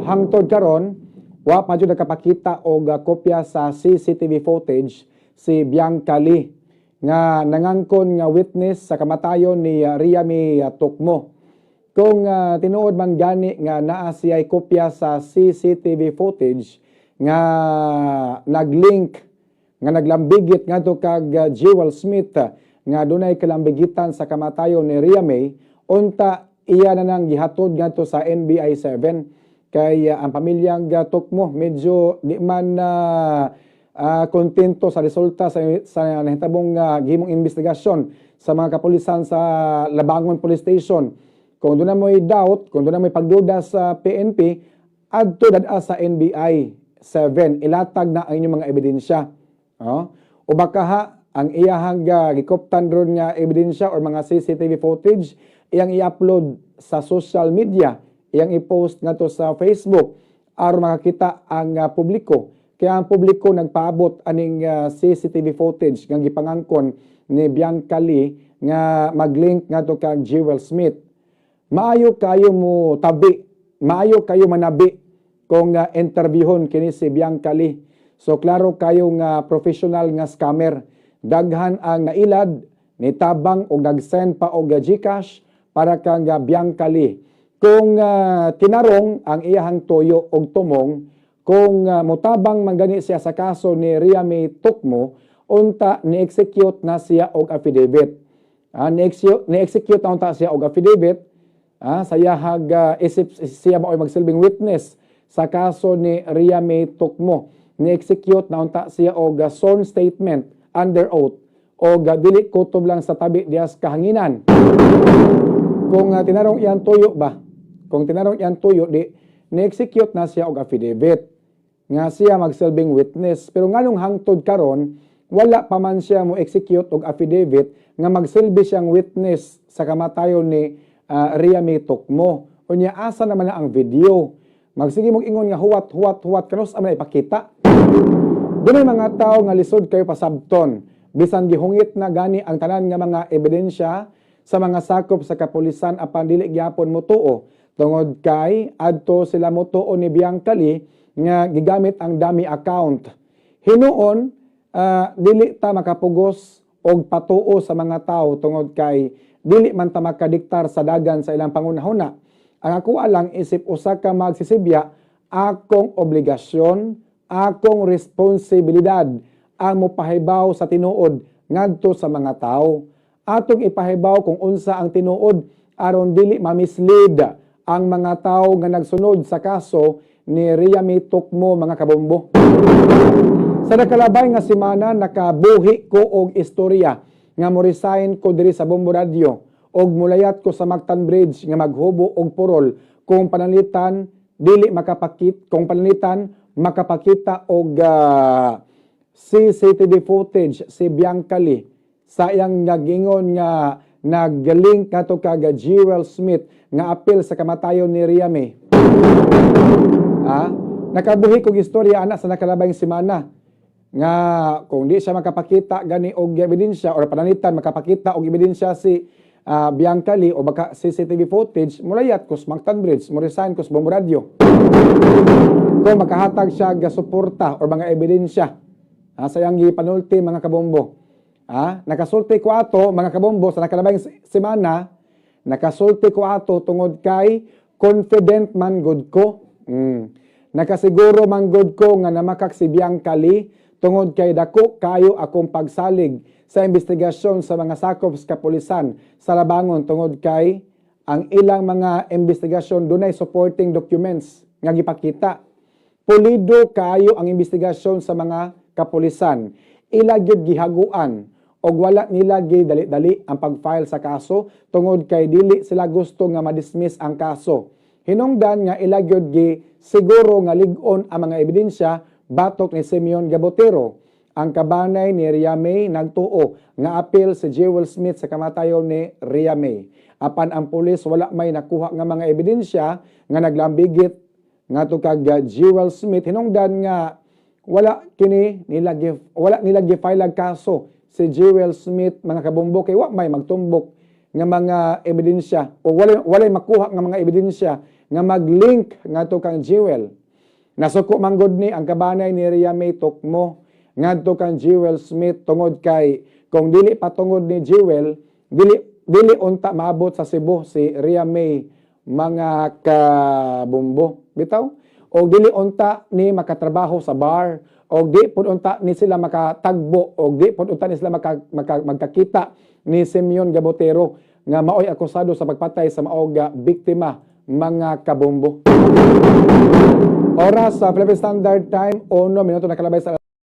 hangtod karon wa pa jud nakapakita og kopya sa CCTV footage si Bianca Lee nga nangangkon nga witness sa kamatayon ni Riamy Tocmo. Kung tinuod man gani nga naa siya'y kopya sa CCTV footage nga naglink nga naglambigit ngadto kag Jewel Smith nga dunay kalambigitan sa kamatayon ni Riamy, unta iya na nang gihatod ngadto sa NBI 7 kay ang pamilyang Tocmo medyo di man kontento sa resulta sa nahitabong gihimong investigasyon sa mga kapulisan sa Labangon Police Station. Kung doon na may doubt, kung doon na may pagduda sa PNP, adto dada sa NBI 7, ilatag na ang inyong mga ebidensya. O baka ha, ang iyahang gikoptan ron nga ebidensya or mga CCTV footage, iyang i-upload sa social media, iyang i-post nga to sa Facebook, aron makakita ang publiko. Kaya ang publiko nagpaabot aning CCTV footage nga gipangangkon ni Bianca Lee nga maglink nga to kag Jewel Smith. Maayo kayo mo tabi, maayo kayo manabi kung interviewon kini si Bianca Lee. So klaro kayo nga professional nga scammer. Daghan ang nailad, nitabang o nag-send pa og GCash para kang Bianca Lee. Kung tinarong ang iyahang toyo og tumong, kung mutabang manggani siya sa kaso ni Riamy Tocmo, unta ni-execute na siya og affidavit. Ni-execute na unta siya og affidavit, sayahag isip siya ba o magsilbing witness sa kaso ni Riamy Tocmo. Ni-execute na unta siya og sworn statement under oath o dili kutob lang sa tabi dias kahanginan. Kung tinarong iyang tuyo ba? Kung tinarong iyang tuyo, ni-execute na siya og affidavit nga siya magsilbing witness. Pero nganong hangtod karon, wala pa man siya mo execute og affidavit nga magsilbi siyang witness sa kamatayon ni Riamy Tocmo. Unya asa naman na ang video? Magsige mong ingon nga huwat kanos amay ipakita. Dunay mga tao nga lisod kayo pasabton, bisan gihungit na gani ang tanan nga mga ebidensya sa mga sakop sa kapulisan apan dili gyapon motuo. Tungod kay adto sila motuo ni Bianca Lee nga gigamit ang dummy account. Hinuon dili ta makapugos og patuo sa mga tao tungod kay dili man ta makadiktar sa dagan sa ilang pangunahuna. Ang ako alang isip usa ka magsisibya, akong obligasyon, akong responsibilidad ang mopahibaw sa tinuod ngadto sa mga tao. Atong ipahibaw kung unsa ang tinuod aron dili mamislead ang mga tao nga nagsunod sa kaso ni Riamy Tocmo, mga kabombo. Sa nakalabay nga semana nakabuhi ko og istorya nga mo resign ko diri sa Bombo Radio og mulayat ko sa Mactan Bridge nga maghubo og purol kung panalitan dili makapakita og CCTV footage si Bianca Lee sa iyang nagingon nga nag-link kato kag Jewel Smith nga apil sa kamatayon ni Riamy. Nakabuhi kog istorya ana sa nakalabay semana nga kung di siya makapakita gani og ebidensya or panalitan makapakita og ebidensya si Bianca Lee o baka CCTV footage, mulayat ko sa Mactan Bridge, mo resign ko sa Bombo Radio. Kung makahatag siya ga suporta or mga ebidensya sa iyang gipanulti, mga kabombo. Nakasulti ko ato, mga kabombo, sa nakalabay semana, nakasulti ko ato tungod kay confident man good ko. Nakasiguro man good ko nga namakak si Bianca Lee tungod kay dako kayo akong pagsalig sa investigasyon sa mga sakop sa kapulisan sa Labangon tungod kay ang ilang mga investigasyon dunay supporting documents nga gipakita. Pulido kayo ang investigasyon sa mga kapulisan. Ila gyud gihaguan og wala nila gidali-dali ang pag-file sa kaso tungod kay dili sila gusto nga ma-dismiss ang kaso. Hinungdan nga ila gyud siguro nga lig-on ang mga ebidensya batok ni Simeon Gabotero. Ang kabanay ni Riamy nagtuo nga apil si Jewel Smith sa kamatayon ni Riamy. Apan ang pulis wala may nakuha nga mga ebidensya nga naglambigit nga to kag Jewel Smith. Hinungdan nga wala nila gi-file kaso si Jewel Smith, mga kabombo, kay wa may magtumbok nga mga ebidensya o walay makuha nga mga ebidensya nga mag-link ngadto kang Jewel. Nasuko manggod ni ang kabanay ni Rhea May Tokmo ngadto kang Jewel Smith tungod kay kung dili patungod ni Jewel, dili unta maabot sa Cebu si Rhea May mga kabumbo. Bitaw? O dili unta ni makatrabaho sa bar, o di pud unta ni sila makatagbo, o di pud unta ni sila magkakita ni Simeon Gabotero nga maoy akusado sa pagpatay sa maoga biktima mga kabumbo. Oras sa Philippine Standard Time, 1 minuto na kalabay sa